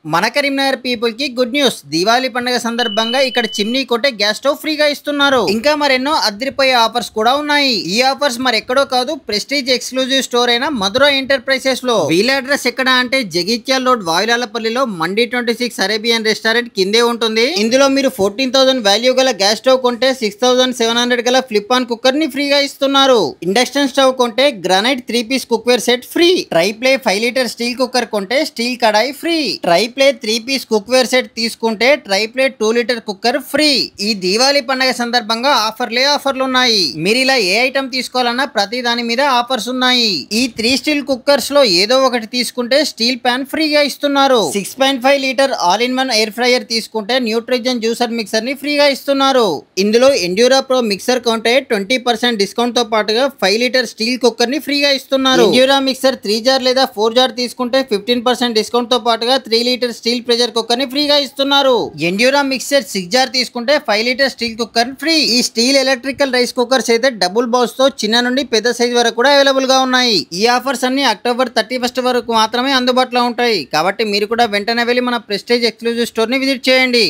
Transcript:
మన కరీంనగర్ పీపుల్ కి good news. Diwali పండుగ సందర్భంగా ఇక్కడ చిమ్నీ కొట్టే గ్యాస్ స్టవ్ ఫ్రీగా ఇస్తున్నారు. ఇంకా మరెన్నో అదిరిపోయే ఆఫర్స్ కూడా ఉన్నాయి. ఈ ఆఫర్స్ మరి ఎక్కడో కాదు, ప్రెస్టీజ్ ఎక్స్క్లూజివ్ స్టోర్ అయిన మధుర ఎంటర్ప్రైజెస్ లో. వీళ్ళ అడ్రస్ ఎక్కడ అంటే జగిత్యాల రోడ్ వాయులాలపల్లిలో మండి 26 అరేబియన్ రెస్టారెంట్ కిందే ఉంటుంది. ఇందులో మీరు 14,000 వాల్యూ గల గ్యాస్ స్టవ్ కొంటే 6,700 గల ఫ్లిప్ ఆన్ కుక్కర్ ని ఫ్రీగా ఇస్తున్నారు. ఇండక్షన్ స్టవ్ కొంటే granite 3 piece cookware set free. Tri ply 5 litre steel cooker కొంటే steel kadai free. Tri ply 3 piece cookware set తీసుకుంటే tri ply 2 litre cooker free. ఈ దీవాళీ పండుగ సందర్భంగా ఆఫర్లు ఉన్నాయి. మీరు ఇలా ఏ ఐటమ్ తీసుకోవాలన్నా ప్రతి దాని మీద ఆఫర్స్ ఉన్నాయి. ఈ 3 స్టీల్ కుక్కర్స్ లో ఏదో ఒకటి తీసుకుంటే స్టీల్ ప్యాన్ ఫ్రీగా ఇస్తున్నారు. 6.5 litre all in one air fryer తీసుకుంటే న్యూట్రిజన్ జ్యూసర్ మిక్సర్ ని ఫ్రీగా ఇస్తున్నారు. ఇందులో ఎండ్యూరా ప్రో మిక్సర్ కొంటే 20% డిస్కౌంట్ తో పాటుగా 5 లీటర్ స్టీల్ కుక్కర్ ని ఫ్రీగా ఇస్తున్నారు. ఎండ్యూరా మిక్సర్ 3 జార్ లేదా 4 జార్ తీసుకుంటే 15% డిస్కౌంట్ తో పాటుగా 3 లీటర్ స్టీల్ ప్రెషర్ కుక్కర్ ని ఫ్రీగా ఇస్తున్నారు. ఎండ్యూరా మిక్సర్ 6 జార్ తీసుకుంటే 5 లీటర్ స్టీల్ కుక్కర్ ఫ్రీ. ఈ స్టీల్ ఎలక్ట్రికల్ రైస్ కుక్కర్స్ అయితే డబుల్ బౌల్స్ తో చిన్న నుండి పెద్ద సైజ్ వరకు కూడా అవైలబుల్ గా ఉన్నాయి. ఈ ఆఫర్స్ అన్ని అక్టోబర్ 31 వరకు మాత్రమే అందుబాటులో ఉంటాయి. కాబట్టి మీరు కూడా వెంటనే వెళ్ళి మన ప్రెస్టీజ్ ఎక్స్క్లూజివ్ స్టోర్ ని విజిట్ చేయండి.